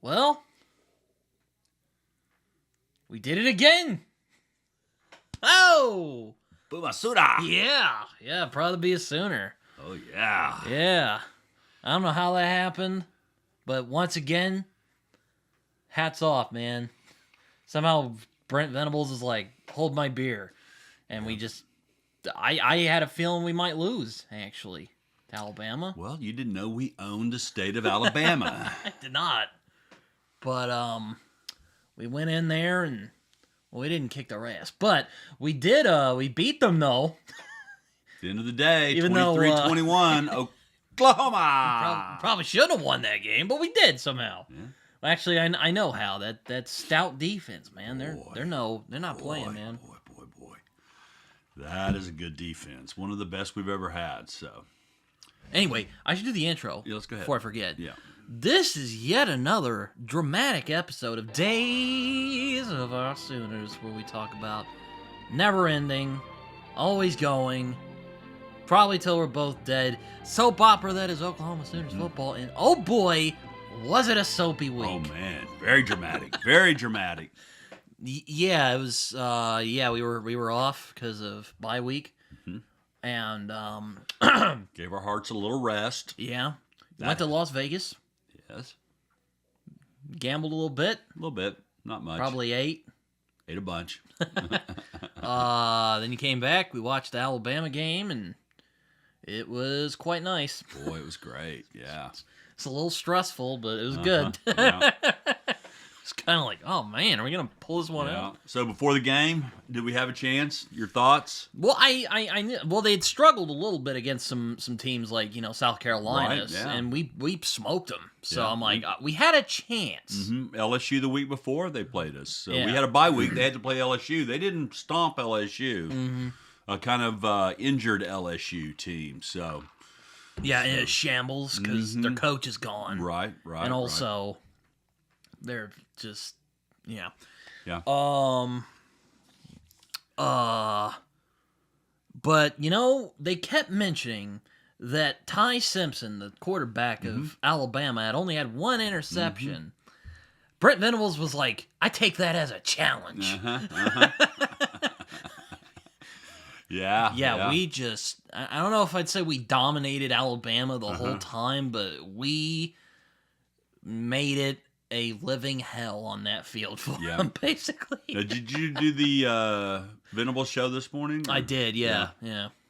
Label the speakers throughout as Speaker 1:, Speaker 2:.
Speaker 1: Well, we did it again. Oh!
Speaker 2: Boomasura!
Speaker 1: Yeah, proud to be a Sooner.
Speaker 2: Oh, yeah.
Speaker 1: Yeah. I don't know how that happened, but once again, hats off, man. Somehow Brent Venables is like, hold my beer. And we just... I had a feeling we might lose, actually, to Alabama.
Speaker 2: Well, you didn't know we owned the state of Alabama.
Speaker 1: I did not. But, we went in there and... Well, we didn't kick their ass. But we did, we beat them, though.
Speaker 2: At the end of the day,
Speaker 1: Even though,
Speaker 2: 23-21, Oklahoma!
Speaker 1: Probably shouldn't have won that game, but we did somehow.
Speaker 2: Yeah.
Speaker 1: Actually, I know how. That stout defense, man. They're not playing, man.
Speaker 2: Boy. That is a good defense. One of the best we've ever had, so.
Speaker 1: Anyway, I should do the intro.
Speaker 2: Yeah, let's go ahead.
Speaker 1: Before I forget.
Speaker 2: Yeah.
Speaker 1: This is yet another dramatic episode of Days of Our Sooners, where we talk about never ending, always going, probably till we're both dead, soap opera that is Oklahoma Sooners football, and oh boy, was it a soapy week.
Speaker 2: Oh man, very dramatic, very dramatic.
Speaker 1: Yeah, it was. We were off because of bye week, and
Speaker 2: Gave our hearts a little rest.
Speaker 1: yeah, went to Las Vegas,
Speaker 2: Yes,
Speaker 1: gambled a little bit,
Speaker 2: not much.
Speaker 1: probably ate.
Speaker 2: Ate a bunch.
Speaker 1: Then you came back. We watched the Alabama game, and it was quite nice.
Speaker 2: Boy, it was great. Yeah.
Speaker 1: It's a little stressful, but it was good.
Speaker 2: Yeah.
Speaker 1: It's kind of like, oh man, are we gonna pull this one
Speaker 2: Yeah.
Speaker 1: out?
Speaker 2: So before the game, did we have a chance? Your thoughts?
Speaker 1: Well, I knew. Well, they had struggled a little bit against some teams like South Carolina,
Speaker 2: Right, yeah.
Speaker 1: and we smoked them. So
Speaker 2: Yeah.
Speaker 1: I'm like, we had a chance.
Speaker 2: LSU the week before they played us. So
Speaker 1: Yeah.
Speaker 2: we had a bye week. They had to play LSU. They didn't stomp LSU. A kind of injured LSU team. So
Speaker 1: Yeah, and it's shambles because their coach is gone.
Speaker 2: right.
Speaker 1: And also, they're just, yeah.
Speaker 2: Yeah.
Speaker 1: But, they kept mentioning that Ty Simpson, the quarterback of Alabama, had only had one interception. Brent Venables was like, I take that as a challenge.
Speaker 2: Yeah.
Speaker 1: We just, I don't know if I'd say we dominated Alabama the whole time, but we made it a living hell on that field for them, basically.
Speaker 2: Now, did you do the Venables show this morning?
Speaker 1: I did, yeah.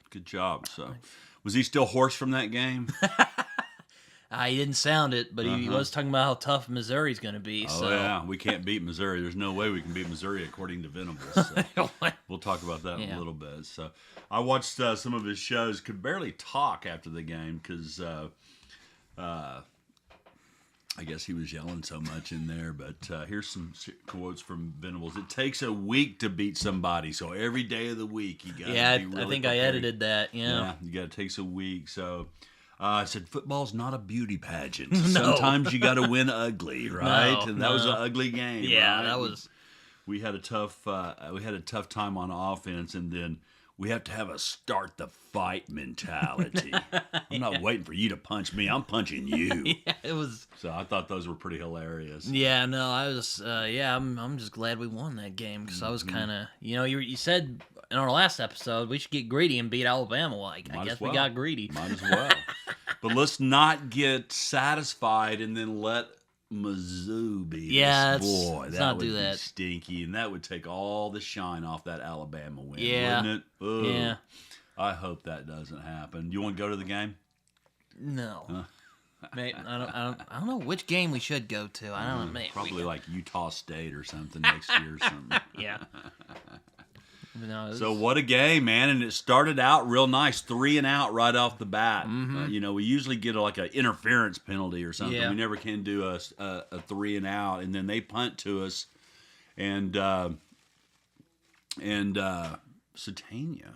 Speaker 2: Good job. So, was he still hoarse from that game?
Speaker 1: He didn't sound it, but he was talking about how tough Missouri's going to be.
Speaker 2: Oh, yeah. We can't beat Missouri. There's no way we can beat Missouri, according to Venables. So we'll talk about that in a little bit. So I watched some of his shows. Could barely talk after the game because I guess he was yelling so much in there. But here's some quotes from Venables. It takes a week to beat somebody. So every day of the week, you got to be really
Speaker 1: I think
Speaker 2: prepared.
Speaker 1: I edited that. Yeah,
Speaker 2: you got to take a week. So I said, football's not a beauty pageant.
Speaker 1: No.
Speaker 2: Sometimes you got to win ugly, right?
Speaker 1: No,
Speaker 2: and that was an ugly game.
Speaker 1: Yeah,
Speaker 2: right?
Speaker 1: that was.
Speaker 2: We had a tough time on offense, and then we have to have a start the fight mentality. I'm not waiting for you to punch me. I'm punching you.
Speaker 1: Yeah, it was.
Speaker 2: So I thought those were pretty hilarious.
Speaker 1: Yeah, no, I was. I'm just glad we won that game because I was kind of. You said in our last episode we should get greedy and beat Alabama. Well, I guess we got greedy.
Speaker 2: Might as well. But let's not get satisfied and then let Mizzou beat us. Boy,
Speaker 1: let's
Speaker 2: that
Speaker 1: not
Speaker 2: would
Speaker 1: do
Speaker 2: be
Speaker 1: that.
Speaker 2: stinky, and that would take all the shine off that Alabama win,
Speaker 1: Yeah.
Speaker 2: wouldn't it? Ugh.
Speaker 1: Yeah.
Speaker 2: I hope that doesn't happen. You want to go to the game?
Speaker 1: No. Mate, I don't know which game we should go to. I don't know. Mate,
Speaker 2: Probably like Utah State or something next year or something.
Speaker 1: Yeah. No,
Speaker 2: So what a game, man! And it started out real nice, 3 and out right off the bat. We usually get like an interference penalty or something.
Speaker 1: Yeah.
Speaker 2: We never can do a 3 and out, and then they punt to us, and Satania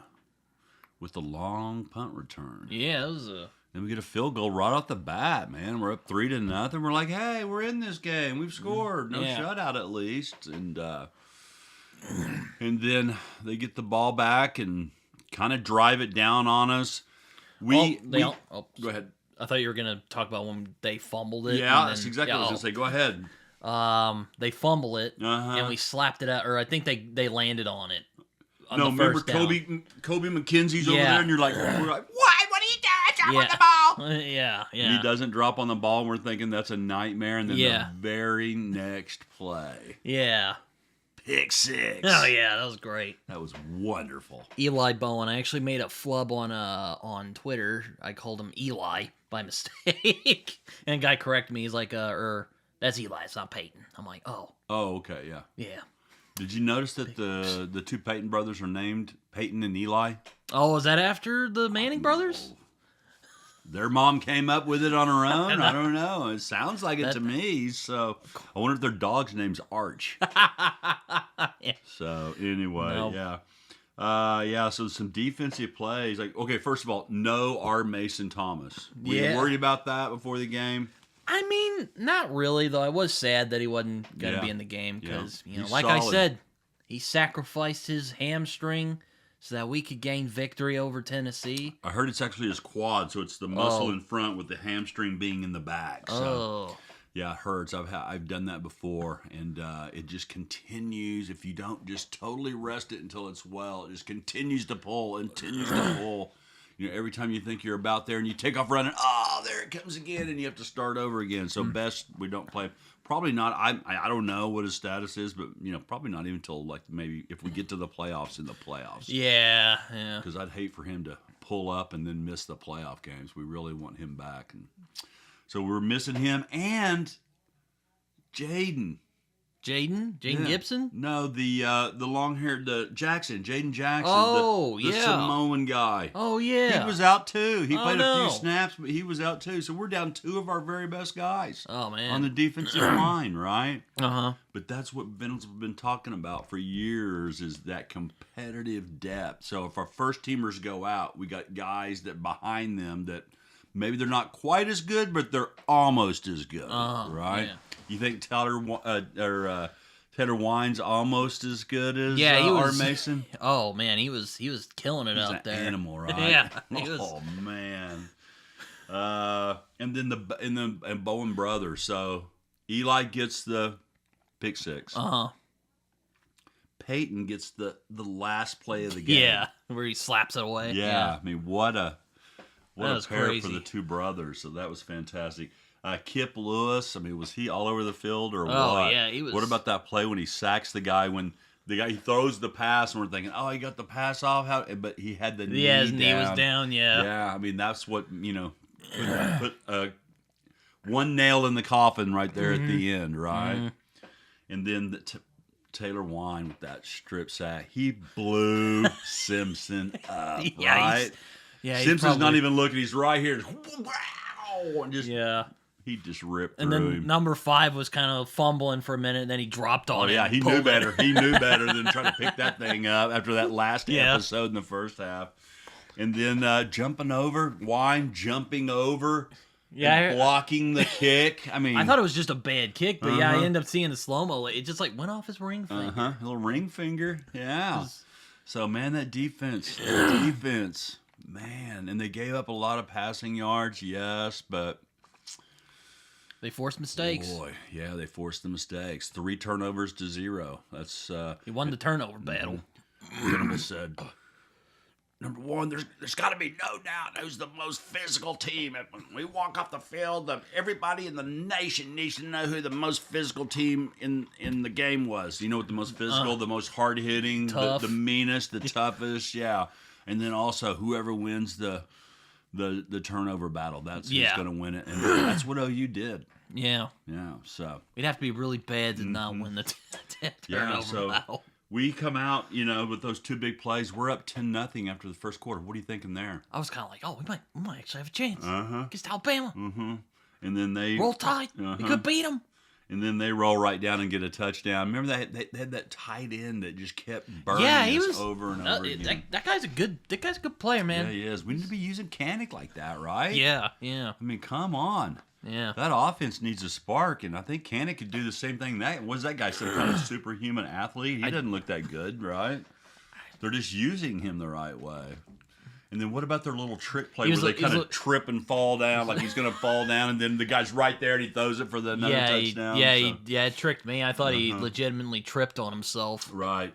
Speaker 2: with the long punt return.
Speaker 1: Yeah, it was a.
Speaker 2: Then we get a field goal right off the bat, man. We're up 3-0. We're like, hey, we're in this game. We've scored. No shutout at least. And then they get the ball back and kind of drive it down on us. Go ahead.
Speaker 1: I thought you were going to talk about when they fumbled it.
Speaker 2: Yeah, that's exactly what I was going to say. Go ahead.
Speaker 1: They fumble it,
Speaker 2: Uh-huh.
Speaker 1: and we slapped it out, or I think they landed on it.
Speaker 2: No, remember Kobe McKenzie's over there, and we're like, what are you doing? Drop on the ball.
Speaker 1: Yeah.
Speaker 2: And he doesn't drop on the ball, and we're thinking that's a nightmare, and then the very next play.
Speaker 1: Yeah.
Speaker 2: Pick six.
Speaker 1: Oh, yeah, that was great.
Speaker 2: That was wonderful.
Speaker 1: Eli Bowen. I actually made a flub on Twitter. I called him Eli by mistake. And a guy corrected me. He's like, that's Eli, it's not Peyton. I'm like, oh.
Speaker 2: Oh, okay, yeah.
Speaker 1: Yeah.
Speaker 2: Did you notice that the two Peyton brothers are named Peyton and Eli?
Speaker 1: Oh, is that after the Manning brothers?
Speaker 2: Their mom came up with it on her own. I don't know. It sounds like it to me. So I wonder if their dog's name's Arch.
Speaker 1: Yeah.
Speaker 2: So anyway, yeah. So some defensive plays. Like, okay, first of all, no R. Mason Thomas. Were you worried about that before the game?
Speaker 1: I mean, not really, though. I was sad that he wasn't going to be in the game because, like
Speaker 2: solid.
Speaker 1: I said, he sacrificed his hamstring so that we could gain victory over Tennessee.
Speaker 2: I heard it's actually his quad, so it's the muscle in front with the hamstring being in the back. So, yeah, it hurts. I've done that before, and it just continues. If you don't just totally rest it until it's well, it just continues to pull and continues to pull. Every time you think you're about there and you take off running, there it comes again, and you have to start over again. So best we don't play. Probably not. I don't know what his status is, but probably not even until like maybe if we get to the playoffs in the playoffs.
Speaker 1: Yeah.
Speaker 2: Because I'd hate for him to pull up and then miss the playoff games. We really want him back, and so we're missing him and Jaden
Speaker 1: Gibson?
Speaker 2: No, the long-haired Jaden Jackson. The Samoan guy.
Speaker 1: Oh, yeah.
Speaker 2: He was out, too. He played a few snaps, but he was out, too. So we're down two of our very best guys.
Speaker 1: Oh, man.
Speaker 2: On the defensive line, right?
Speaker 1: Uh-huh.
Speaker 2: But that's what Vince has been talking about for years is that competitive depth. So if our first-teamers go out, we got guys that behind them that maybe they're not quite as good, but they're almost as good, right? Yeah. You think Taylor Wine's almost as good as R. Mason?
Speaker 1: Oh man, he was killing it out there.
Speaker 2: Animal, right?
Speaker 1: Yeah.
Speaker 2: Oh man. And then the Bowen brothers. So Eli gets the pick six. Peyton gets the last play of the game.
Speaker 1: Yeah, where he slaps it away.
Speaker 2: Yeah. I mean, what a pair
Speaker 1: crazy.
Speaker 2: For the two brothers. So that was fantastic. Kip Lewis, I mean, was he all over the field or what?
Speaker 1: Oh, yeah, he was.
Speaker 2: What about that play when he sacks the guy when he throws the pass and we're thinking, he got the pass off, but he had the knee down.
Speaker 1: Yeah, his knee was down, yeah.
Speaker 2: Yeah, I mean, that's what, put one nail in the coffin right there at the end, right? And then Taylor Wine with that strip sack, he blew Simpson up, right? Simpson's not even looking, he's right here. And just he just ripped through him.
Speaker 1: And then number 5 was kind of fumbling for a minute, and then he dropped on it.
Speaker 2: Oh, yeah, he knew better. He knew better than trying to pick that thing up after that last episode in the first half. And then jumping over, jumping over, and blocking the kick. I mean,
Speaker 1: I thought it was just a bad kick, but I ended up seeing the slow-mo. It just went off his ring finger.
Speaker 2: A little ring finger, yeah. So, man, that defense, man. And they gave up a lot of passing yards, yes, but
Speaker 1: they forced mistakes.
Speaker 2: Boy, yeah, they forced the mistakes. 3 turnovers to 0. That's
Speaker 1: he won the turnover battle.
Speaker 2: Venables said, number 1, there's got to be no doubt who's the most physical team. When we walk off the field, everybody in the nation needs to know who the most physical team in the game was. You know what the most physical, the most hard-hitting, the meanest, the toughest, yeah. And then also whoever wins the turnover battle, that's who's going to win it. And that's what OU did.
Speaker 1: Yeah.
Speaker 2: Yeah, so.
Speaker 1: We'd have to be really bad to not win the turnover battle.
Speaker 2: We come out, with those 2 big plays. We're up 10-0 after the first quarter. What are you thinking there?
Speaker 1: I was kind of like, we might actually have a chance against Alabama.
Speaker 2: And then they
Speaker 1: roll tide. We could beat them.
Speaker 2: And then they roll right down and get a touchdown. Remember they had that tight end that just kept burning us over and over again.
Speaker 1: That guy's a good player, man.
Speaker 2: Yeah, he is. We need to be using Kanik like that, right?
Speaker 1: Yeah.
Speaker 2: I mean, come on.
Speaker 1: Yeah.
Speaker 2: That offense needs a spark, and I think Kanik could do the same thing. Was that guy some kind of superhuman athlete? He doesn't look that good, right? They're just using him the right way. And then what about their little trick play where they kind of trip and fall down, like he's going to fall down, and then the guy's right there and he throws it for another touchdown?
Speaker 1: It tricked me. I thought he legitimately tripped on himself.
Speaker 2: Right.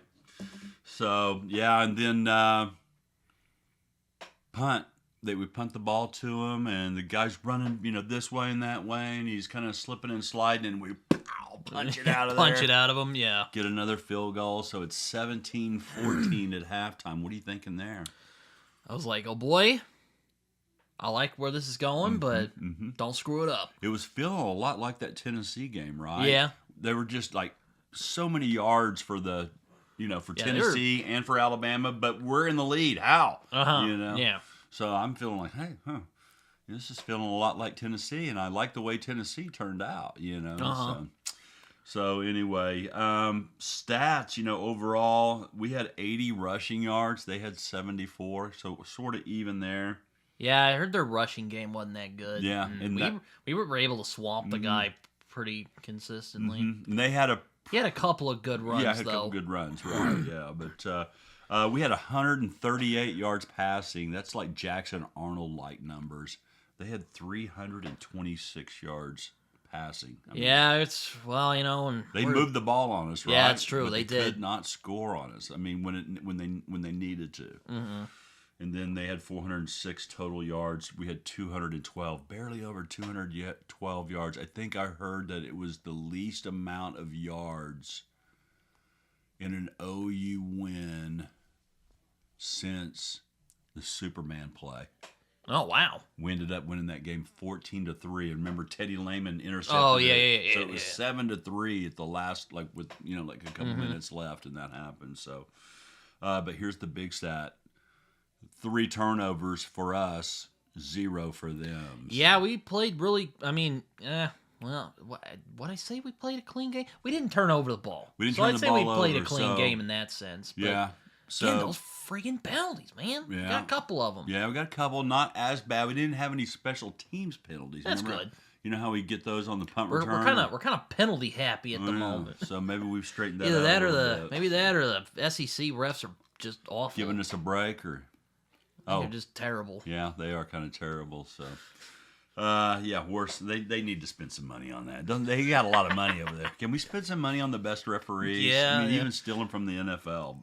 Speaker 2: So, yeah, and then punt. They would punt the ball to him, and the guy's running, this way and that way, and he's kind of slipping and sliding, and we punch it out of there.
Speaker 1: Punch it out of him, yeah.
Speaker 2: Get another field goal, so it's 17-14 at halftime. What are you thinking there?
Speaker 1: I was like, oh boy, I like where this is going, but don't screw it up.
Speaker 2: It was feeling a lot like that Tennessee game, right?
Speaker 1: Yeah.
Speaker 2: They were just like so many yards for the, for Tennessee and for Alabama, but we're in the lead. How?
Speaker 1: Yeah.
Speaker 2: So I'm feeling like, hey, this is feeling a lot like Tennessee, and I like the way Tennessee turned out, So anyway, stats, overall, we had 80 rushing yards. They had 74, so sort of even there.
Speaker 1: Yeah, I heard their rushing game wasn't that good.
Speaker 2: Yeah.
Speaker 1: And we were able to swamp the guy pretty consistently.
Speaker 2: And they had
Speaker 1: he had a couple of good runs,
Speaker 2: a couple good runs, right, yeah. But we had 138 yards passing. That's like Jackson Arnold-like numbers. They had 326 yards passing.
Speaker 1: And
Speaker 2: they moved the ball on us, right?
Speaker 1: Yeah, it's true.
Speaker 2: But
Speaker 1: they
Speaker 2: did
Speaker 1: did
Speaker 2: not score on us. I mean, when they needed to. And then they had 406 total yards. We had 212, barely over 212 yards. I think I heard that it was the least amount of yards in an OU win since the Superman play.
Speaker 1: Oh, wow.
Speaker 2: We ended up winning that game 14-3. And remember, Teddy Lehman intercepted
Speaker 1: it.
Speaker 2: So it was 7-3 at the last, with a couple minutes left, and that happened. So, but here's the big stat: 3 turnovers for us, 0 for them. So.
Speaker 1: Yeah, we played really. I mean, what I say? We played a clean game. We didn't turn over the ball.
Speaker 2: We played
Speaker 1: a clean game in that sense. But
Speaker 2: yeah. So
Speaker 1: again, those friggin' penalties, man. Yeah. We got a couple of them.
Speaker 2: Yeah, we got a couple. Not as bad. We didn't have any special teams penalties.
Speaker 1: That's good.
Speaker 2: You know how we get those on the punt return?
Speaker 1: We're kind of penalty happy at the moment.
Speaker 2: So maybe we've straightened that
Speaker 1: Either
Speaker 2: out.
Speaker 1: that or the SEC refs are just awful.
Speaker 2: Giving us a break, or
Speaker 1: they're just terrible.
Speaker 2: Yeah, they are kind of terrible. So worse. They need to spend some money on that. They got a lot of money over there. Can we spend some money on the best referees?
Speaker 1: Yeah,
Speaker 2: even stealing from the NFL.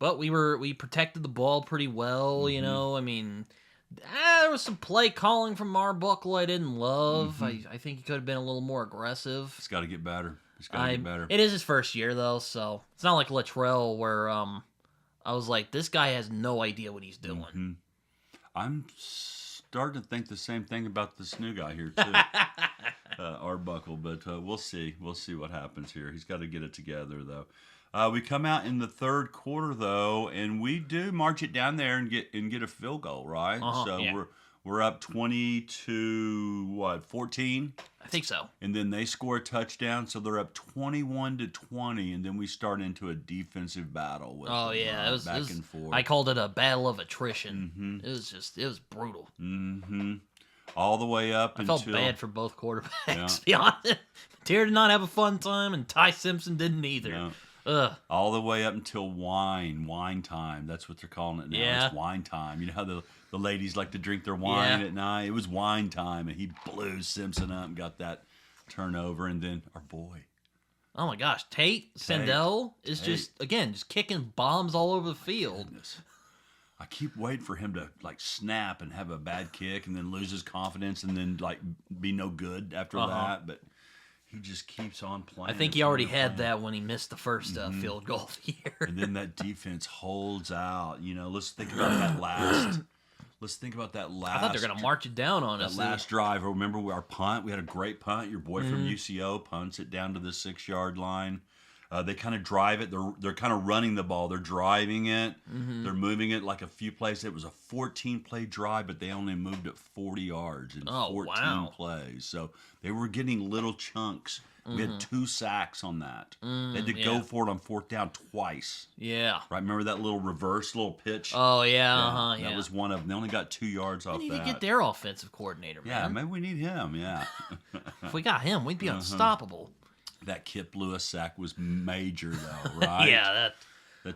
Speaker 1: But we protected the ball pretty well, I mean, there was some play calling from Arbuckle I didn't love. I think he could have been a little more aggressive.
Speaker 2: It's got to get better.
Speaker 1: It is his first year though, so it's not like Latrell where I was like, this guy has no idea what he's doing.
Speaker 2: I'm starting to think the same thing about this new guy here too, Arbuckle. But we'll see. We'll see what happens here. He's got to get it together though. We come out in the third quarter though, and we do march it down there and get a field goal, right? We're up 20-14.
Speaker 1: I think so.
Speaker 2: And then they score a touchdown, so they're up 21-20, and then we start into a defensive battle with
Speaker 1: it was
Speaker 2: back and forth.
Speaker 1: I called it a battle of attrition. It was brutal.
Speaker 2: All the way up
Speaker 1: I felt bad for both quarterbacks, to be honest. Terry did not have a fun time, and Ty Simpson didn't either.
Speaker 2: No.
Speaker 1: Ugh.
Speaker 2: All the way up until wine time. That's what they're calling it now.
Speaker 1: Yeah.
Speaker 2: It's wine time. You know how the ladies like to drink their wine at night? It was wine time, and he blew Simpson up and got that turnover. And then our boy.
Speaker 1: Oh, my gosh. Tate Sandell is just kicking bombs all over the field.
Speaker 2: Goodness. I keep waiting for him to, snap and have a bad kick and then lose his confidence and then, be no good after that. But he just keeps on playing.
Speaker 1: I think he already had that when he missed the first field goal of the year.
Speaker 2: And then that defense holds out. Let's think about that last. Let's think about that last.
Speaker 1: I thought they were going to march it down on us.
Speaker 2: That last drive. Remember our punt? We had a great punt. Your boy from UCO punts it down to the 6-yard line. They kind of drive it. They're kind of running the ball. They're driving it. They're moving it like a few plays. It was a 14-play drive, but they only moved it 40 yards in 14 plays. So they were getting little chunks. We had 2 sacks on that. They had to go for it on 4th down twice.
Speaker 1: Yeah.
Speaker 2: Right? Remember that little pitch?
Speaker 1: Oh, yeah.
Speaker 2: That was one of them. They only got 2 yards off that.
Speaker 1: They need to get their offensive coordinator, man.
Speaker 2: Yeah, maybe we need him, yeah.
Speaker 1: If we got him, we'd be unstoppable.
Speaker 2: That Kip Lewis sack was major, though, right?
Speaker 1: Yeah,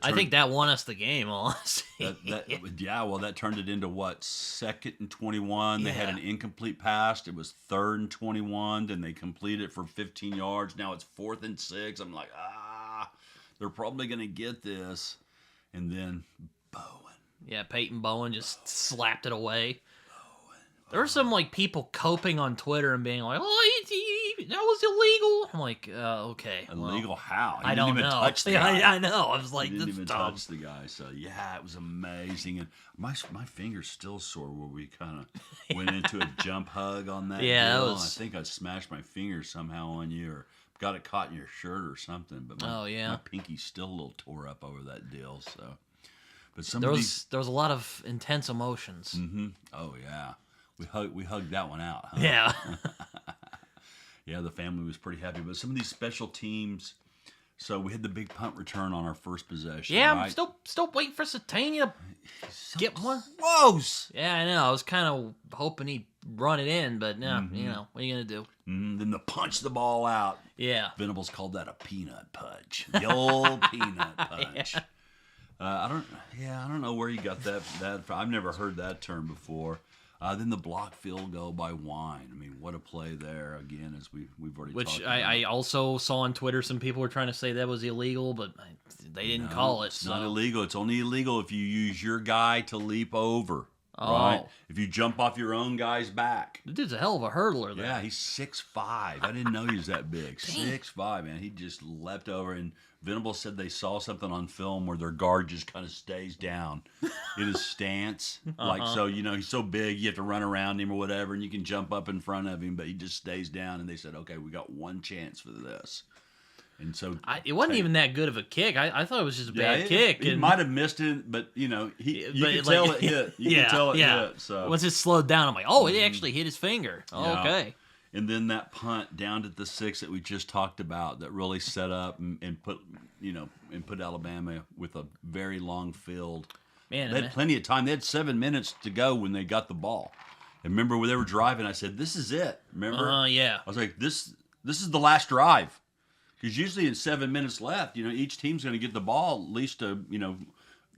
Speaker 1: I think that won us the game, honestly.
Speaker 2: That turned it into what, 2nd and 21. They had an incomplete pass. It was 3rd and 21. Then they completed it for 15 yards. Now it's 4th and 6. I'm like, they're probably going to get this. And then Bowen.
Speaker 1: Yeah, Peyton Bowen just slapped it away. There were some people coping on Twitter and being like, that was illegal. I'm like, okay.
Speaker 2: Illegal how?
Speaker 1: I don't know.
Speaker 2: Touch the guy.
Speaker 1: I know. I was like,
Speaker 2: he
Speaker 1: this
Speaker 2: didn't even
Speaker 1: dumb.
Speaker 2: touch the guy. So yeah, it was amazing. And my finger's still sore where we kind of went into a jump hug on that. Deal. I think I smashed my finger somehow on you, or got it caught in your shirt or something. But my pinky's still a little tore up over that deal. So, but there was
Speaker 1: a lot of intense emotions.
Speaker 2: Mm-hmm. Oh yeah. We hugged that one out, huh?
Speaker 1: Yeah.
Speaker 2: Yeah, the family was pretty happy. But some of these special teams, so we had the big punt return on our first possession.
Speaker 1: Yeah,
Speaker 2: right?
Speaker 1: I'm still waiting for Satania to get one.
Speaker 2: Close.
Speaker 1: Yeah, I know. I was kind of hoping he'd run it in, but no, what are you going to do?
Speaker 2: Then the punch the ball out.
Speaker 1: Yeah.
Speaker 2: Venables called that a peanut punch. The old peanut punch. I don't know where you got that from. I've never heard that term before. Then the block field goal by Wine. I mean, what a play there, again, as we've already talked about.
Speaker 1: I also saw on Twitter some people were trying to say that was illegal, but they didn't call it.
Speaker 2: It's not illegal. It's only illegal if you use your guy to leap over. Right? If you jump off your own guy's back.
Speaker 1: The dude's a hell of a hurdler there.
Speaker 2: Yeah, he's 6'5". I didn't know he was that big. 6'5", man. He just leapt over, and Venables said they saw something on film where their guard just kind of stays down in his stance. So, he's so big, you have to run around him or whatever, and you can jump up in front of him, but he just stays down. And they said, okay, we got one chance for this. And so
Speaker 1: it wasn't even that good of a kick. I thought it was just a bad kick.
Speaker 2: He might have missed it, but you could tell it hit. You could tell it hit. So
Speaker 1: once it slowed down, I'm like, oh, it actually hit his finger. Oh, okay.
Speaker 2: And then that punt down to the 6 that we just talked about that really set up and put Alabama with a very long field.
Speaker 1: Man,
Speaker 2: they had plenty of time. They had 7 minutes to go when they got the ball. And remember when they were driving, I said, "This is it." Remember?
Speaker 1: Yeah.
Speaker 2: I was like, "This is the last drive." Because usually in 7 minutes left, each team's going to get the ball at least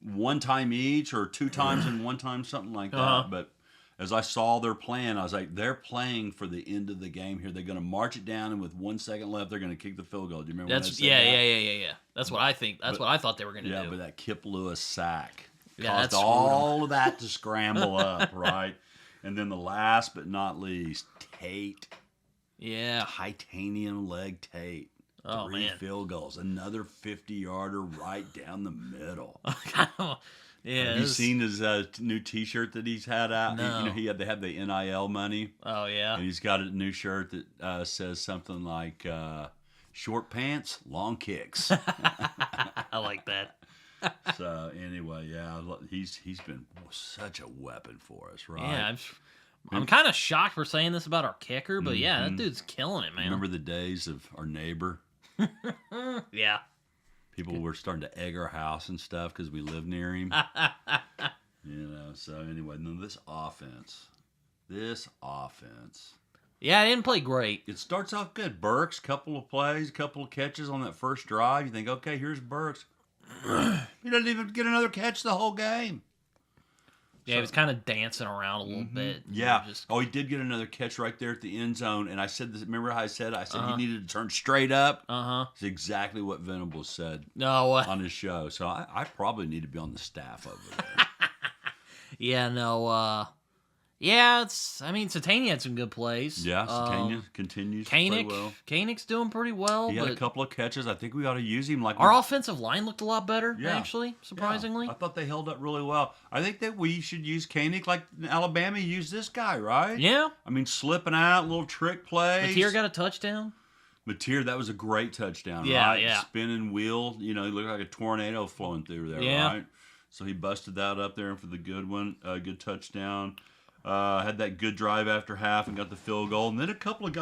Speaker 2: one time each or 2 times and 1 time, something like that. But as I saw their plan, I was like, they're playing for the end of the game here. They're going to march it down, and with 1 second left, they're going to kick the field goal. Do you remember when I said that?
Speaker 1: Yeah. That's what I think. That's what I thought they were going to do.
Speaker 2: Yeah, but that Kip Lewis sack
Speaker 1: caused
Speaker 2: all of that to scramble up, right? And then the last but not least, Tate.
Speaker 1: Yeah.
Speaker 2: Titanium leg Tate. 3 field goals, another 50-yarder right down the middle.
Speaker 1: Yeah.
Speaker 2: Have you seen his new T-shirt that he's had out?
Speaker 1: No.
Speaker 2: They have the NIL money.
Speaker 1: Oh yeah.
Speaker 2: And he's got a new shirt that says something like "Short pants, long kicks."
Speaker 1: I like that.
Speaker 2: So anyway, yeah, he's been such a weapon for us, right?
Speaker 1: Yeah. I'm kind of shocked we're saying this about our kicker, but yeah, that dude's killing it, man.
Speaker 2: Remember the days of our neighbor?
Speaker 1: Yeah.
Speaker 2: People were starting to egg our house and stuff because we live near him. So anyway, then this offense.
Speaker 1: Yeah, I didn't play great.
Speaker 2: It starts off good. Burks, couple of plays, couple of catches on that first drive. You think, okay, here's Burks. He doesn't even get another catch the whole game.
Speaker 1: Yeah, he was kind of dancing around a little bit.
Speaker 2: Yeah. He did get another catch right there at the end zone. And I said this. Remember how I said he needed to turn straight up? It's exactly what Venables said on his show. So I probably need to be on the staff over there.
Speaker 1: Satania had some good plays.
Speaker 2: Yeah, Satania continues to play well.
Speaker 1: Koenig's doing pretty well.
Speaker 2: He had a couple of catches. I think we ought to use him.
Speaker 1: Our offensive line looked a lot better, actually, surprisingly.
Speaker 2: Yeah. I thought they held up really well. I think that we should use Koenig like Alabama used this guy, right?
Speaker 1: Yeah.
Speaker 2: I mean, slipping out, little trick plays.
Speaker 1: Mateer got a touchdown.
Speaker 2: That was a great touchdown,
Speaker 1: yeah,
Speaker 2: right?
Speaker 1: Yeah.
Speaker 2: Spinning wheel, he looked like a tornado flowing through there, right? So he busted that up there for the good one, good touchdown. Had that good drive after half and got the field goal. And then a couple of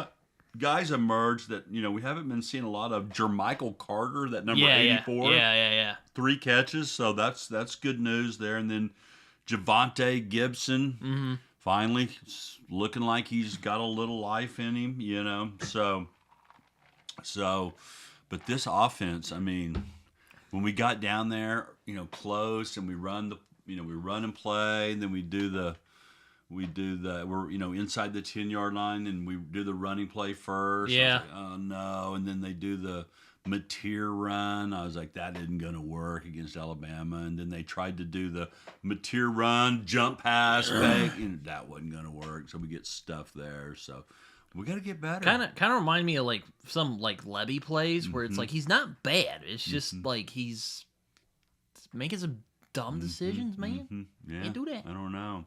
Speaker 2: guys emerged that, we haven't been seeing a lot of. Jermichael Carter, that number 84.
Speaker 1: Yeah.
Speaker 2: 3 catches, so that's good news there. And then Javonte Gibson, finally looking like he's got a little life in him, So, but this offense, I mean, when we got down there, close, and we run and play, and then we're inside the 10-yard line, and we do the running play first.
Speaker 1: Yeah.
Speaker 2: I was like, oh no, and then they do the Mateer run. I was like, that isn't going to work against Alabama. And then they tried to do the Mateer run, jump pass, fake, and that wasn't going to work. So we get stuffed there. So we got to get better.
Speaker 1: Kind of remind me of like some like Levy plays where it's like he's not bad. It's just like he's making some dumb decisions, man.
Speaker 2: Yeah,
Speaker 1: Can't do that.
Speaker 2: I don't know.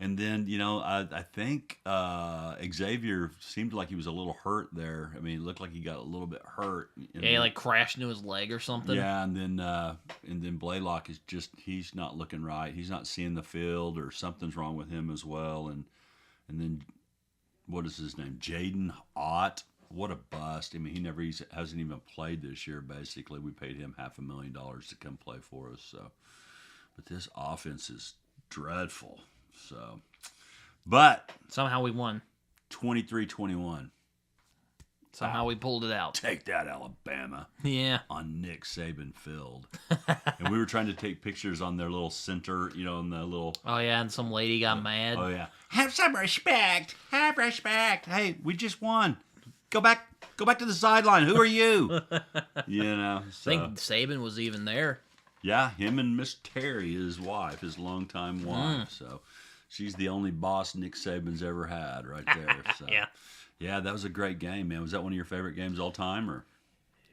Speaker 2: And then, I think Xavier seemed like he was a little hurt there. I mean, it looked like he got a little bit hurt.
Speaker 1: Yeah, he like crashed into his leg or something.
Speaker 2: Yeah, and then Blaylock is he's not looking right. He's not seeing the field, or something's wrong with him as well. And then, what is his name? Jaden Ott. What a bust. I mean, he hasn't even played this year, basically. We paid him $500,000 to come play for us. So, but this offense is dreadful. So, but
Speaker 1: somehow we won.
Speaker 2: 23-21.
Speaker 1: Somehow we pulled it out.
Speaker 2: Take that, Alabama.
Speaker 1: Yeah.
Speaker 2: On Nick Saban field. And we were trying to take pictures on their little center, on the little...
Speaker 1: Oh, yeah, and some lady got mad.
Speaker 2: Oh, yeah. Have some respect. Have respect. Hey, we just won. Go back to the sideline. Who are you? So.
Speaker 1: I think Saban was even there.
Speaker 2: Yeah, him and Miss Terry, his wife, his longtime wife. So she's the only boss Nick Saban's ever had right there. So. Yeah, that was a great game, man. Was that one of your favorite games all time, or?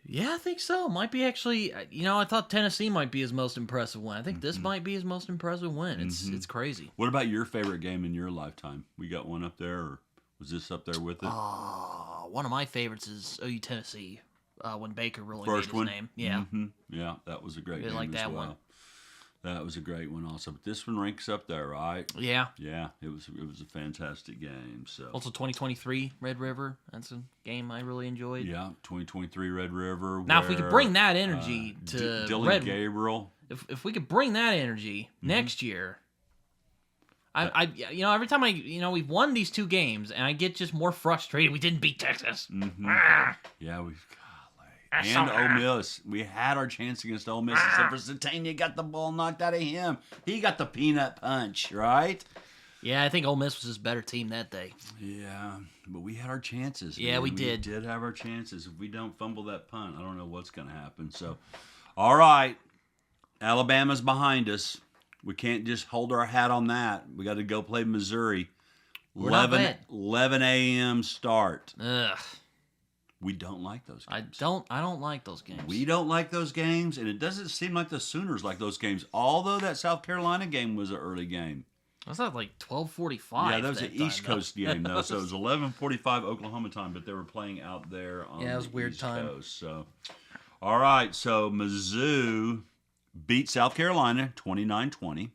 Speaker 1: Yeah, I think so. Might be actually. I thought Tennessee might be his most impressive win. I think this might be his most impressive win. It's crazy.
Speaker 2: What about your favorite game in your lifetime? We got one up there, or was this up there with it?
Speaker 1: One of my favorites is OU Tennessee. When Baker really
Speaker 2: First
Speaker 1: made his name. Yeah.
Speaker 2: Yeah, that was a great game
Speaker 1: like
Speaker 2: as
Speaker 1: that
Speaker 2: well.
Speaker 1: one.
Speaker 2: That was a great one also. But this one ranks up there, right?
Speaker 1: Yeah.
Speaker 2: Yeah, it was a fantastic game. So
Speaker 1: also 2023 Red River. That's a game I really enjoyed.
Speaker 2: Yeah, 2023 Red River.
Speaker 1: Now, if we could bring that energy to
Speaker 2: Dylan Gabriel.
Speaker 1: If we could bring that energy next year, I every time we've won these two games and I get just more frustrated. We didn't beat Texas.
Speaker 2: Yeah, and Ole Miss. We had our chance against Ole Miss, except for Satania got the ball knocked out of him. He got the peanut punch, right?
Speaker 1: Yeah, I think Ole Miss was his better team that day.
Speaker 2: Yeah, but we had our chances.
Speaker 1: Yeah,
Speaker 2: man.
Speaker 1: we did.
Speaker 2: We did have our chances. If we don't fumble that punt, I don't know what's going to happen. So, all right, Alabama's behind us. We can't just hold our hat on that. We got to go play Missouri. 11 a.m. start.
Speaker 1: Ugh.
Speaker 2: We don't like those games.
Speaker 1: I don't like those games.
Speaker 2: We don't like those games, and it doesn't seem like the Sooners like those games. Although that South Carolina game was an early game.
Speaker 1: Was that like 12:45?
Speaker 2: Yeah, that was an East Coast game though. So it was 11:45 Oklahoma time, but they were playing out there on
Speaker 1: it was
Speaker 2: the
Speaker 1: weird
Speaker 2: East
Speaker 1: time.
Speaker 2: Coast. So, all right. So Mizzou beat South Carolina 29-20.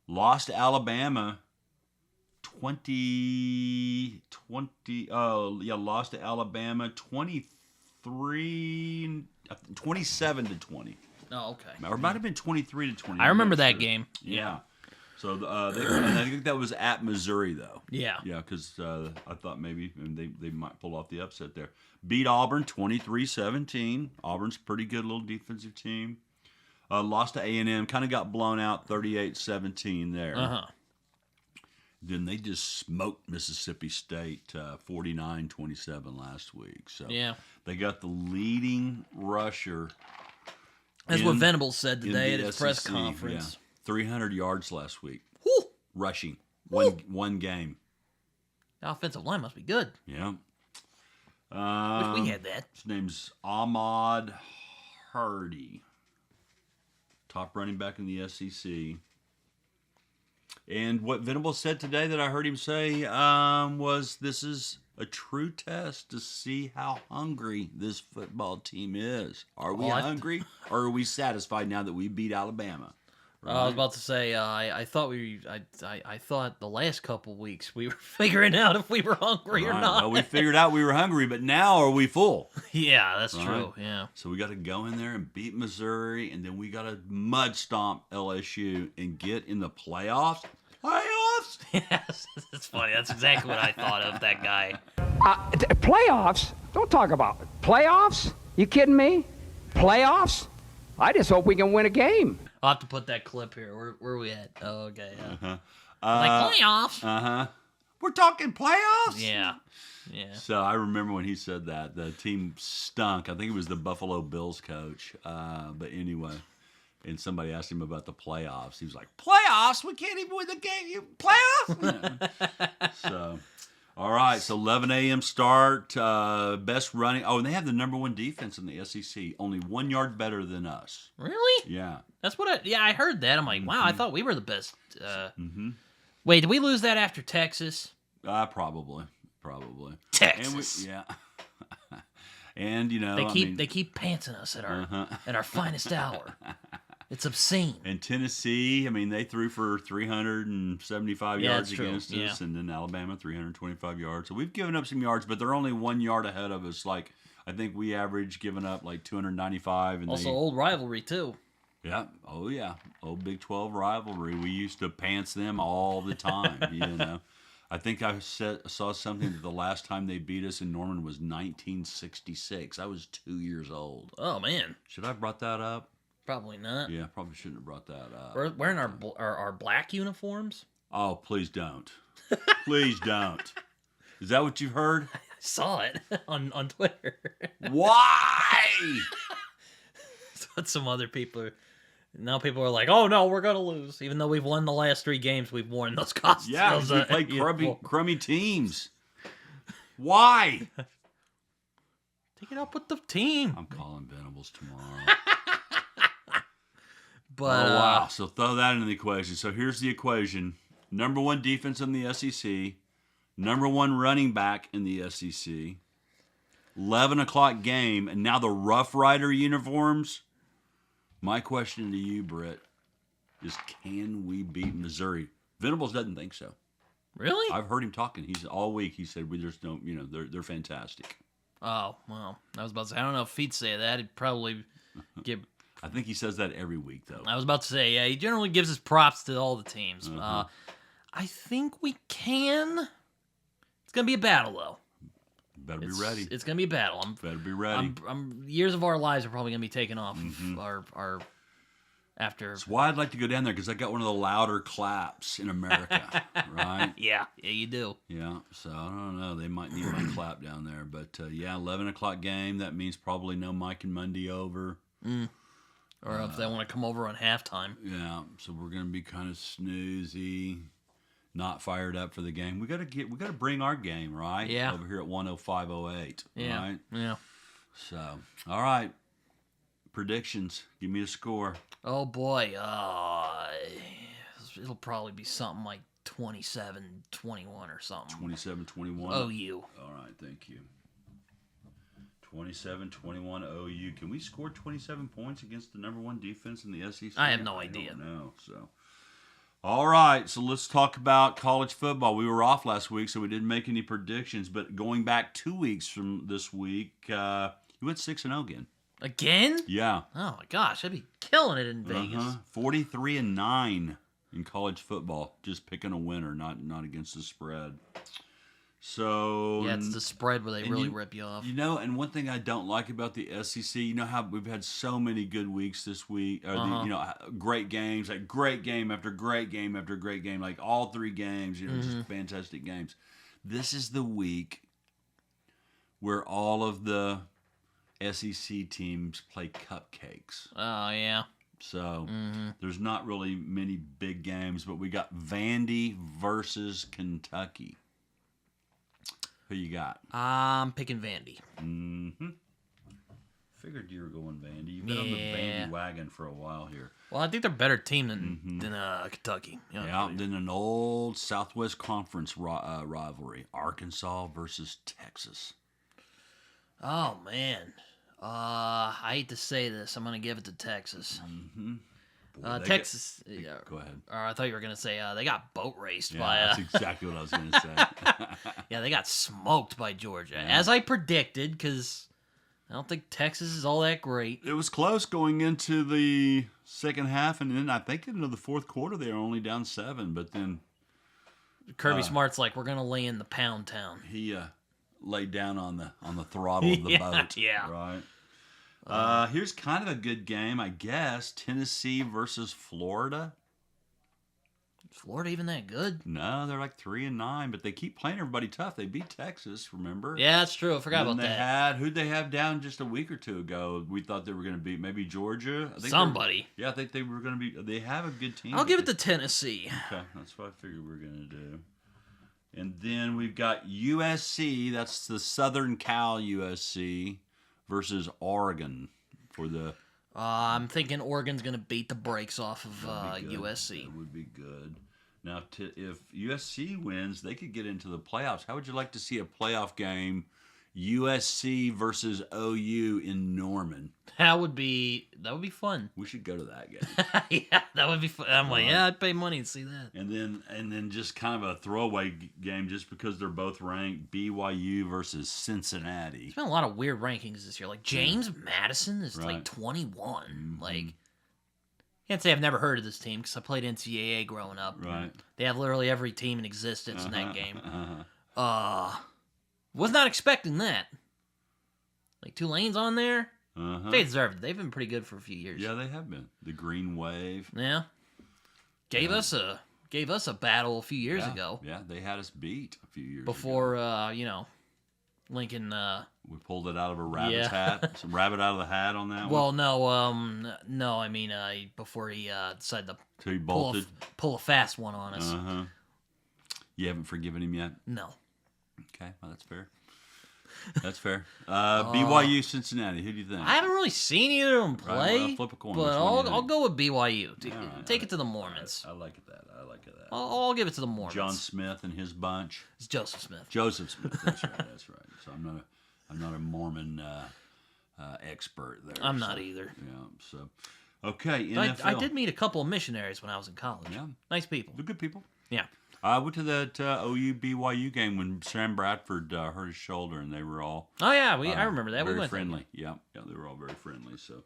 Speaker 2: Lost to Alabama 27-20.
Speaker 1: Oh, okay.
Speaker 2: Or it might have been 23-20.
Speaker 1: I remember that game.
Speaker 2: Yeah. So and I think that was at Missouri, though.
Speaker 1: Yeah.
Speaker 2: Yeah, because I thought maybe they might pull off the upset there. Beat Auburn 23-17. Auburn's a pretty good little defensive team. Lost to A&M. Kind of got blown out 38-17 there.
Speaker 1: Uh-huh.
Speaker 2: Then they just smoked Mississippi State 49-27 last week. So
Speaker 1: yeah,
Speaker 2: they got the leading rusher.
Speaker 1: That's what Venables said today at his
Speaker 2: SEC,
Speaker 1: press conference.
Speaker 2: Yeah. 300 yards last week.
Speaker 1: Woo!
Speaker 2: Rushing.
Speaker 1: Woo!
Speaker 2: One game.
Speaker 1: The offensive line must be good.
Speaker 2: Yeah.
Speaker 1: Wish we had that.
Speaker 2: His name's Ahmad Hardy. Top running back in the SEC. And what Venables said today that I heard him say was this is a true test to see how hungry this football team is. Are we hungry or are we satisfied now that we beat Alabama? Right?
Speaker 1: I was about to say I thought I thought the last couple weeks we were figuring out if we were hungry or not.
Speaker 2: Well, we figured out we were hungry, but now are we full?
Speaker 1: Yeah, that's true. Yeah.
Speaker 2: So we got to go in there and beat Missouri, and then we got to mud stomp LSU and get in the playoffs. Playoffs?
Speaker 1: Yes, it's funny. That's exactly what I thought of that guy.
Speaker 3: Playoffs? Don't talk about it. Playoffs? You kidding me? Playoffs? I just hope we can win a game.
Speaker 1: I'll have to put that clip here. Where are we at? Oh, okay. Yeah.
Speaker 2: Uh-huh.
Speaker 1: Like playoffs.
Speaker 2: Uh-huh. We're talking playoffs?
Speaker 1: Yeah. Yeah.
Speaker 2: So I remember when he said that, the team stunk. I think it was the Buffalo Bills coach. But anyway, and somebody asked him about the playoffs. He was like, playoffs? We can't even win the game. Playoffs? So, all right. So 11 a.m. start. Best running. Oh, and they have the number one defense in the SEC. Only 1 yard better than us.
Speaker 1: Really?
Speaker 2: Yeah.
Speaker 1: That's what I heard that. I'm like, wow, I thought we were the best. Wait, did we lose that after Texas?
Speaker 2: Probably.
Speaker 1: Texas.
Speaker 2: And and you know,
Speaker 1: they keep pantsing us at our finest hour. It's obscene.
Speaker 2: And Tennessee, I mean, they threw for 375 yards against us, and then Alabama 325 yards. So we've given up some yards, but they're only 1 yard ahead of us. Like I think we average giving up like 295. And
Speaker 1: also, old rivalry too.
Speaker 2: Yeah. Oh yeah. Old Big 12 rivalry. We used to pants them all the time. You know. I think I saw something that the last time they beat us in Norman was 1966. I was 2 years old.
Speaker 1: Oh, man.
Speaker 2: Should I have brought that up?
Speaker 1: Probably not.
Speaker 2: Yeah, probably shouldn't have brought that up.
Speaker 1: We're wearing our black uniforms?
Speaker 2: Oh, please don't. Please don't. Is that what you've heard?
Speaker 1: I saw it on Twitter.
Speaker 2: Why?
Speaker 1: That's what some other people... Now people are like, oh, no, we're going to lose. Even though we've won the last 3 games, we've worn those costumes.
Speaker 2: Yeah, we played crummy teams. Why?
Speaker 1: Take it up with the team.
Speaker 2: I'm calling Venables tomorrow.
Speaker 1: But,
Speaker 2: oh, wow. So throw that into the equation. So here's the equation. Number 1 defense in the SEC. Number 1 running back in the SEC. 11 o'clock game. And now the Rough Rider uniforms. My question to you, Britt, is can we beat Missouri? Venables doesn't think so.
Speaker 1: Really?
Speaker 2: I've heard him talking. He's all week. He said, "We just don't. You know, they're fantastic."
Speaker 1: Oh well, I was about to say. I don't know if he'd say that. He'd probably give.
Speaker 2: I think he says that every week, though.
Speaker 1: I was about to say, yeah. He generally gives his props to all the teams. I think we can. It's gonna be a battle, though.
Speaker 2: Better be ready.
Speaker 1: It's gonna be a battle.
Speaker 2: Better be ready.
Speaker 1: Years of our lives are probably gonna be taken off our after.
Speaker 2: That's why I'd like to go down there because I got one of the louder claps in America, right?
Speaker 1: Yeah, you do.
Speaker 2: Yeah, so I don't know. They might need my clap down there, but yeah, 11 o'clock game. That means probably no Mike and Monday over.
Speaker 1: Or if they want to come over on halftime.
Speaker 2: Yeah, so we're gonna be kind of snoozy. Not fired up for the game. We gotta bring our game, right?
Speaker 1: Yeah.
Speaker 2: Over here at 105.08.
Speaker 1: Yeah.
Speaker 2: Right?
Speaker 1: Yeah.
Speaker 2: So, all right. Predictions. Give me a score.
Speaker 1: Oh boy. It'll probably be something like 27-21 or something.
Speaker 2: 27-21.
Speaker 1: OU.
Speaker 2: All right, thank you. 27-21 OU. Can we score 27 points against the number 1 defense in the SEC?
Speaker 1: I have no idea.
Speaker 2: No. So. All right, so let's talk about college football. We were off last week, so we didn't make any predictions. But going back 2 weeks from this week, you went 6-0 again.
Speaker 1: Again?
Speaker 2: Yeah.
Speaker 1: Oh my gosh, I'd be killing it in Vegas.
Speaker 2: 43-9 in college football, just picking a winner, not against the spread. So
Speaker 1: yeah, it's the spread where they really rip you off.
Speaker 2: You know, and one thing I don't like about the SEC, you know how we've had so many good weeks this week, or great games, like great game after great game after great game, like all 3 games, just fantastic games. This is the week where all of the SEC teams play cupcakes.
Speaker 1: Oh yeah.
Speaker 2: So there's not really many big games, but we got Vandy versus Kentucky. Who you got?
Speaker 1: I'm picking Vandy.
Speaker 2: Figured you were going Vandy. You've been on the Vandy wagon for a while here.
Speaker 1: Well, I think they're a better team than Kentucky.
Speaker 2: Than an old Southwest Conference rivalry. Arkansas versus Texas.
Speaker 1: Oh, man. I hate to say this. I'm going to give it to Texas.
Speaker 2: Boy,
Speaker 1: Texas.
Speaker 2: Go ahead.
Speaker 1: Or I thought you were going to say they got boat raced by.
Speaker 2: That's exactly what I was going to say.
Speaker 1: Yeah, they got smoked by Georgia, as I predicted, because I don't think Texas is all that great.
Speaker 2: It was close going into the second half, and then I think into the fourth quarter they were only down 7, but then
Speaker 1: Kirby Smart's like, we're going to lay in the pound town.
Speaker 2: He laid down on the throttle of the boat.
Speaker 1: Yeah.
Speaker 2: Right. Here's kind of a good game, I guess. Tennessee versus Florida.
Speaker 1: Is Florida even that good?
Speaker 2: No, they're like 3-9, but they keep playing everybody tough. They beat Texas, remember?
Speaker 1: Yeah, that's true. I forgot about that.
Speaker 2: Who'd they have down just a week or two ago? We thought they were going to beat maybe Georgia.
Speaker 1: Somebody.
Speaker 2: I think they were going to be. They have a good team.
Speaker 1: I'll give it to Tennessee.
Speaker 2: Okay, that's what I figured we were going to do. And then we've got USC. That's the Southern Cal USC versus Oregon for the.
Speaker 1: I'm thinking Oregon's going to beat the brakes off of USC.
Speaker 2: That would be good. Now, if USC wins, they could get into the playoffs. How would you like to see a playoff game, USC versus OU in Norman?
Speaker 1: That would be fun.
Speaker 2: We should go to that game.
Speaker 1: Yeah, that would be fun. I'm like, yeah, I'd pay money to see that.
Speaker 2: And then just kind of a throwaway game, just because they're both ranked, BYU versus Cincinnati.
Speaker 1: There's been a lot of weird rankings this year. Like James Madison is like 21.
Speaker 2: Mm-hmm.
Speaker 1: Like, can't say I've never heard of this team because I played NCAA growing up.
Speaker 2: Right.
Speaker 1: They have literally every team in existence in that game. Was not expecting that. Like Tulane's on there. They deserved it. They've been pretty good for a few years.
Speaker 2: Yeah, they have been. The Green Wave.
Speaker 1: Yeah. Gave us a battle a few years ago.
Speaker 2: Yeah, they had us beat a few years
Speaker 1: before
Speaker 2: ago.
Speaker 1: Lincoln
Speaker 2: we pulled it out of a rabbit's hat. Some rabbit out of the hat on that
Speaker 1: well,
Speaker 2: one.
Speaker 1: no, I mean before he decided to
Speaker 2: So he bolted.
Speaker 1: Pull a fast one on us.
Speaker 2: You haven't forgiven him yet?
Speaker 1: No.
Speaker 2: Okay, well, that's fair. That's fair. BYU, Cincinnati. Who do you think?
Speaker 1: I haven't really seen either of them play.
Speaker 2: Right, well, flip a coin.
Speaker 1: But I'll go with BYU. Take it to the
Speaker 2: Mormons.
Speaker 1: Mormons.
Speaker 2: I like that.
Speaker 1: I'll give it to the Mormons.
Speaker 2: John Smith and his bunch.
Speaker 1: It's Joseph Smith.
Speaker 2: Joseph Smith. That's right. That's right. So I'm not a Mormon expert there.
Speaker 1: I'm not either.
Speaker 2: Yeah. So okay. NFL.
Speaker 1: I did meet a couple of missionaries when I was in college.
Speaker 2: Yeah.
Speaker 1: Nice people.
Speaker 2: They're good people.
Speaker 1: Yeah.
Speaker 2: I went to that OU BYU game when Sam Bradford hurt his shoulder, and they were all.
Speaker 1: Oh yeah, I remember that.
Speaker 2: Very
Speaker 1: we went
Speaker 2: friendly. Yeah, they were all very friendly. So,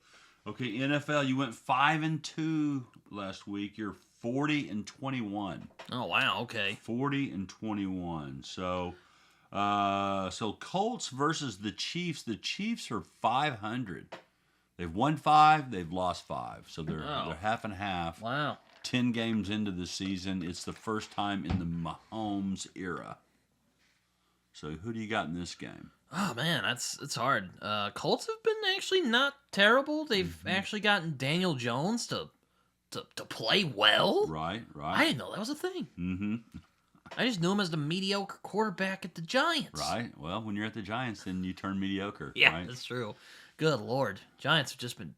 Speaker 2: okay, NFL, you went 5-2 last week. You're 40-21.
Speaker 1: Oh wow, okay.
Speaker 2: 40-21. So Colts versus the Chiefs. The Chiefs are 500. They've won 5. They've lost 5. So they're half and half.
Speaker 1: Wow.
Speaker 2: 10 games into the season. It's the first time in the Mahomes era. So who do you got in this game?
Speaker 1: Oh man, it's hard. Colts have been actually not terrible. They've actually gotten Daniel Jones to play well.
Speaker 2: Right.
Speaker 1: I didn't know that was a thing. Mm-hmm. I just knew him as the mediocre quarterback at the Giants.
Speaker 2: Right. Well, when you're at the Giants, then you turn mediocre.
Speaker 1: Yeah,
Speaker 2: right?
Speaker 1: That's true. Good Lord. Giants have just been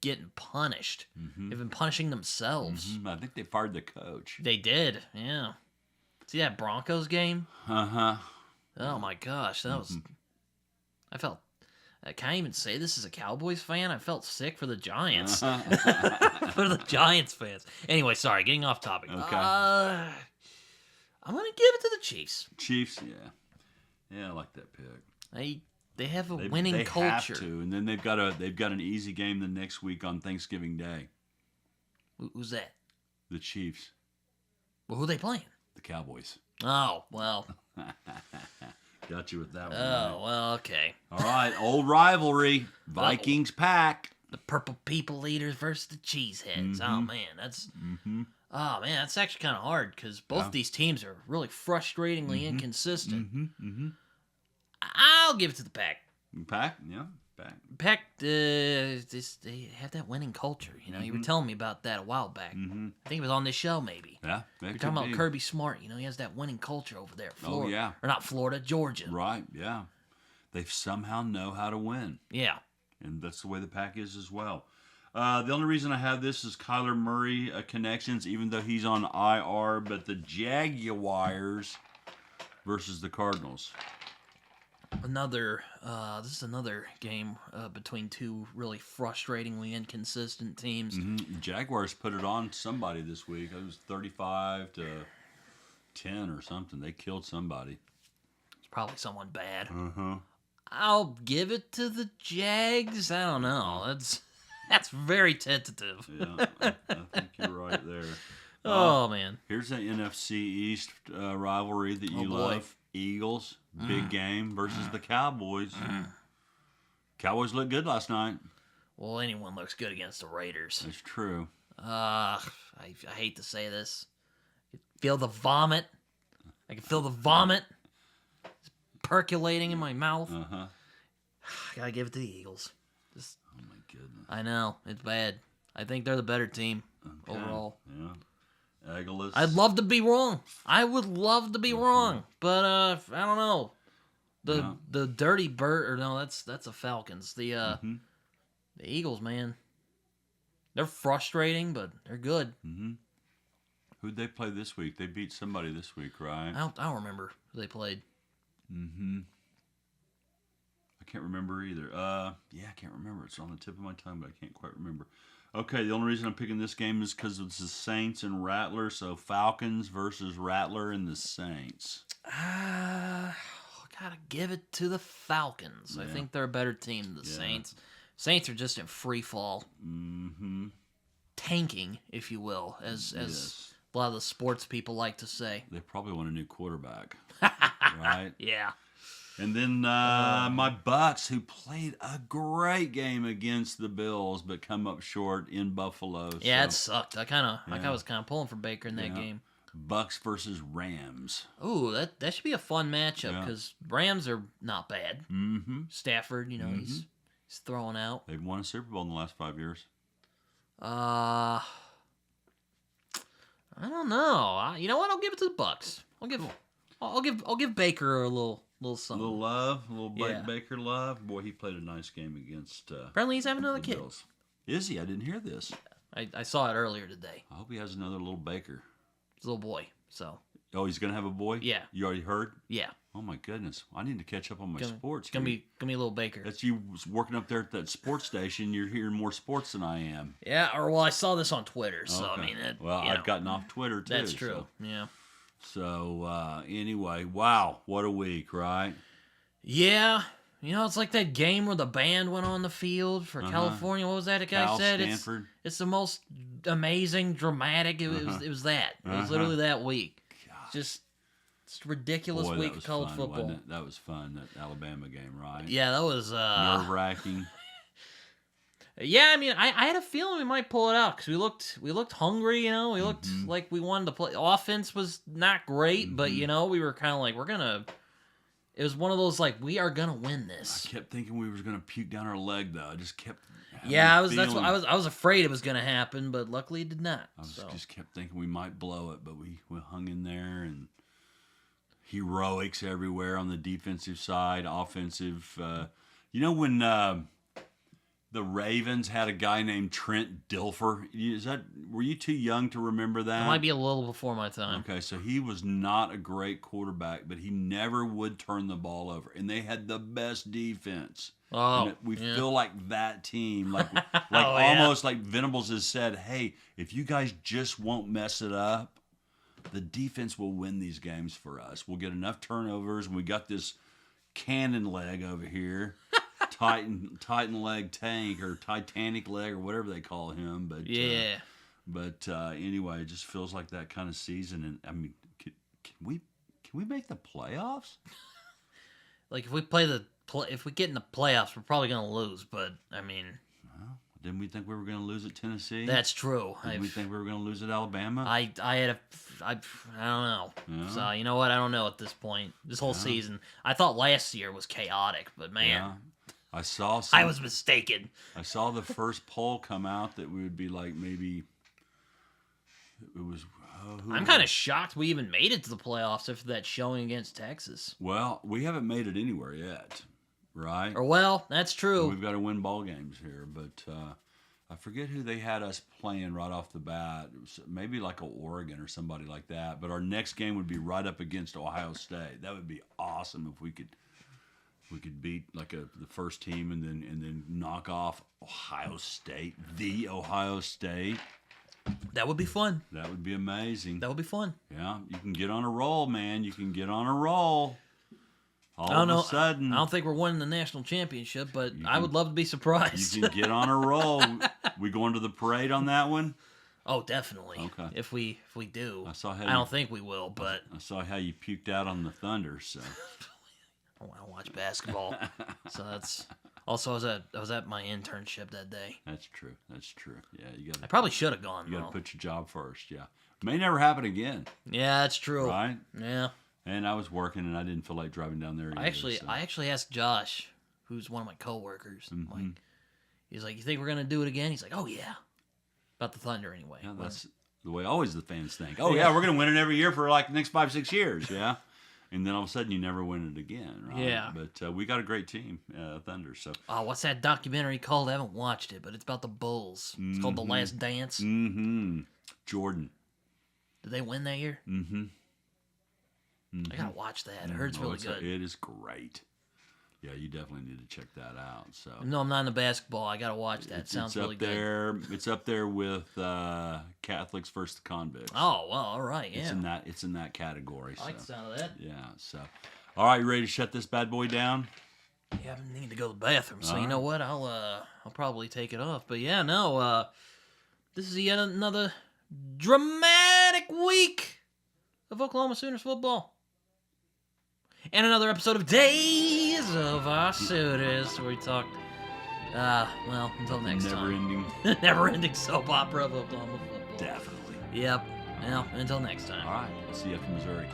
Speaker 1: getting punished. They've been punishing themselves.
Speaker 2: I think they fired the coach.
Speaker 1: They did, yeah. See that Broncos game?
Speaker 2: Uh-huh.
Speaker 1: Oh my gosh, that was... I felt... I can't even say this as a Cowboys fan. I felt sick for the Giants. For the Giants fans. Anyway, sorry, getting off topic.
Speaker 2: Okay.
Speaker 1: I'm going to give it to the Chiefs.
Speaker 2: Chiefs, yeah. Yeah, I like that pick.
Speaker 1: They have a winning
Speaker 2: they
Speaker 1: culture.
Speaker 2: Have to, and then they've got an easy game the next week on Thanksgiving Day.
Speaker 1: Who's that?
Speaker 2: The Chiefs.
Speaker 1: Well, who are they playing?
Speaker 2: The Cowboys.
Speaker 1: Oh, well.
Speaker 2: Got you with that one.
Speaker 1: Oh,
Speaker 2: right?
Speaker 1: well, okay.
Speaker 2: All right, old rivalry. Vikings Pack.
Speaker 1: The Purple People Eaters versus the Cheeseheads. Oh, man, that's... Oh, man, that's actually kind of hard because both these teams are really frustratingly inconsistent. I'll give it to the Pack.
Speaker 2: Pack? Yeah, Pack.
Speaker 1: Pack, they have that winning culture. You were telling me about that a while back. I think it was on this show, maybe.
Speaker 2: Yeah,
Speaker 1: You're talking about Kirby Smart. He has that winning culture over there. Florida.
Speaker 2: Oh, yeah.
Speaker 1: Or not Florida, Georgia.
Speaker 2: Right, yeah. They somehow know how to win.
Speaker 1: Yeah.
Speaker 2: And that's the way the Pack is as well. The only reason I have this is Kyler Murray connections, even though he's on IR, but the Jaguars versus the Cardinals.
Speaker 1: This is another game between two really frustratingly inconsistent teams.
Speaker 2: Jaguars put it on somebody this week. It was 35-10 or something. They killed somebody.
Speaker 1: It's probably someone bad. I'll give it to the Jags. I don't know. That's very tentative.
Speaker 2: Yeah, I think you're right there.
Speaker 1: Oh, man.
Speaker 2: Here's an NFC East rivalry that you love. Eagles, big game versus the Cowboys. Cowboys looked good last night.
Speaker 1: Well, anyone looks good against the Raiders.
Speaker 2: That's true.
Speaker 1: I hate to say this. I can feel the vomit. I can feel the vomit percolating in my mouth.
Speaker 2: Uh-huh.
Speaker 1: I gotta give it to the Eagles. Just,
Speaker 2: Oh, my goodness.
Speaker 1: I know, it's bad. I think they're the better team overall.
Speaker 2: Yeah. Eagles.
Speaker 1: I'd love to be wrong. I would love to be wrong. But, I don't know. The Dirty Bird, or no, that's the Falcons. The Eagles, man. They're frustrating, but they're good.
Speaker 2: Mm-hmm. Who'd they play this week? They beat somebody this week, right?
Speaker 1: I don't remember who they played.
Speaker 2: Mm-hmm. I can't remember either. Yeah, I can't remember. It's on the tip of my tongue, but I can't quite remember. Okay, the only reason I'm picking this game is because it's the Saints and Rattler. So Falcons versus Rattler and the Saints.
Speaker 1: Gotta give it to the Falcons.
Speaker 2: Yeah.
Speaker 1: I think they're a better team than the Saints. Saints are just in free fall.
Speaker 2: Mm-hmm.
Speaker 1: Tanking, if you will, as a lot of the sports people like to say.
Speaker 2: They probably want a new quarterback. Right?
Speaker 1: Yeah.
Speaker 2: And then my Bucks, who played a great game against the Bills, but come up short in Buffalo.
Speaker 1: Yeah, it sucked. I was kind of pulling for Baker in that game.
Speaker 2: Bucks versus Rams.
Speaker 1: Ooh, that should be a fun matchup because Rams are not bad.
Speaker 2: Mm-hmm.
Speaker 1: Stafford, he's throwing out.
Speaker 2: They've won a Super Bowl in the last 5 years.
Speaker 1: I don't know. You know what? I'll give it to the Bucks. I'll give Baker a little something.
Speaker 2: A little love, a little Baker love. Boy, he played a nice game against.
Speaker 1: Apparently, he's having another kid.
Speaker 2: Bills. Is he? I didn't hear this.
Speaker 1: I saw it earlier today.
Speaker 2: I hope he has another little Baker.
Speaker 1: It's a little boy. So.
Speaker 2: Oh, he's gonna have a boy.
Speaker 1: Yeah.
Speaker 2: You already heard?
Speaker 1: Yeah.
Speaker 2: Oh my goodness! I need to catch up on my sports.
Speaker 1: It's gonna be a little Baker.
Speaker 2: That's you working up there at that sports station. You're hearing more sports than I am.
Speaker 1: Yeah. I saw this on Twitter. So
Speaker 2: Okay.
Speaker 1: I mean,
Speaker 2: I've gotten off Twitter too.
Speaker 1: That's true.
Speaker 2: So.
Speaker 1: Yeah.
Speaker 2: So anyway, wow, what a week, right?
Speaker 1: Yeah. It's like that game where the band went on the field for California. What was that? The guy said
Speaker 2: Stanford.
Speaker 1: It's the most amazing, dramatic. It was that. It was literally that week. Just ridiculous week of college football.
Speaker 2: Wasn't it? That was fun. That Alabama game, right?
Speaker 1: Yeah, that was
Speaker 2: nerve-wracking.
Speaker 1: Yeah, I mean, I had a feeling we might pull it out because we looked hungry. We looked like we wanted to play. Offense was not great, but we were kind of like It was one of those we are gonna win this.
Speaker 2: I kept thinking we were gonna puke down our leg though. I just kept.
Speaker 1: Yeah, I was afraid it was gonna happen, but luckily it did not.
Speaker 2: Just kept thinking we might blow it, but we hung in there and heroics everywhere on the defensive side, offensive. When the Ravens had a guy named Trent Dilfer. Were you too young to remember that?
Speaker 1: It might be a little before my time.
Speaker 2: Okay, so he was not a great quarterback, but he never would turn the ball over, and they had the best defense.
Speaker 1: Oh,
Speaker 2: we feel like that team, almost like Venables has said. Hey, if you guys just won't mess it up, the defense will win these games for us. We'll get enough turnovers, and we got this cannon leg over here. Titan leg tank or Titanic leg or whatever they call him, but anyway, it just feels like that kind of season. And I mean, can we make the playoffs?
Speaker 1: If we get in the playoffs, we're probably gonna lose. But I mean,
Speaker 2: didn't we think we were gonna lose at Tennessee?
Speaker 1: That's true.
Speaker 2: Did we think we were gonna lose at Alabama?
Speaker 1: I don't know.
Speaker 2: Yeah.
Speaker 1: So you know what? I don't know at this point. This whole season, I thought last year was chaotic, but man.
Speaker 2: Yeah.
Speaker 1: I was mistaken.
Speaker 2: I saw the first poll come out that we would be maybe it was.
Speaker 1: I'm kind of shocked we even made it to the playoffs after that showing against Texas.
Speaker 2: Well, we haven't made it anywhere yet, right?
Speaker 1: That's true.
Speaker 2: We've got to win ball games here, but I forget who they had us playing right off the bat. It was maybe like Oregon or somebody like that. But our next game would be right up against Ohio State. That would be awesome if we could beat the first team and then knock off Ohio State, the Ohio State.
Speaker 1: That would be fun.
Speaker 2: That would be amazing.
Speaker 1: That would be fun.
Speaker 2: Yeah, you can get on a roll, man. You can get on a roll. All of a sudden,
Speaker 1: I don't think we're winning the national championship, but I would love to be surprised.
Speaker 2: You can get on a roll. We going to the parade on that one?
Speaker 1: Oh, definitely.
Speaker 2: Okay.
Speaker 1: If we do. I don't think we will, but
Speaker 2: I saw how you puked out on the Thunder, so
Speaker 1: I want to watch basketball. So Also, I was at my internship that day.
Speaker 2: That's true. Yeah, you got.
Speaker 1: I probably should have gone.
Speaker 2: You got to put your job first. Yeah, may never happen again.
Speaker 1: Yeah, that's true.
Speaker 2: Right?
Speaker 1: Yeah.
Speaker 2: And I was working, and I didn't feel like driving down there.
Speaker 1: I actually asked Josh, who's one of my coworkers. Like, he's like, "You think we're gonna do it again?" He's like, "Oh yeah." About the Thunder, anyway.
Speaker 2: Yeah, that's the way always the fans think. Oh yeah, we're gonna win it every year for like the next 5-6 years. Yeah. And then all of a sudden, you never win it again, right?
Speaker 1: Yeah.
Speaker 2: But we got a great team, Thunder. So.
Speaker 1: Oh, what's that documentary called? I haven't watched it, but it's about the Bulls. It's called The Last Dance.
Speaker 2: Jordan.
Speaker 1: Did they win that year? I gotta watch that. I heard it's really good.
Speaker 2: It is great. Yeah, you definitely need to check that out. So.
Speaker 1: No, I'm not into basketball. I gotta watch that. Sounds really good.
Speaker 2: It's up there with Catholics versus the Convicts.
Speaker 1: Oh well, all right, yeah.
Speaker 2: It's in that category.
Speaker 1: I like the sound of that.
Speaker 2: Yeah. So, all right, you ready to shut this bad boy down?
Speaker 1: Yeah, I need to go to the bathroom. So you know what? I'll probably take it off. But yeah, no. This is yet another dramatic week of Oklahoma Sooners football. And another episode of Days of Our Sooners, where we talk, well, until next time. Never-ending soap opera of Oklahoma football.
Speaker 2: Definitely.
Speaker 1: Yep. Well, until next time.
Speaker 2: All right. See you from Missouri.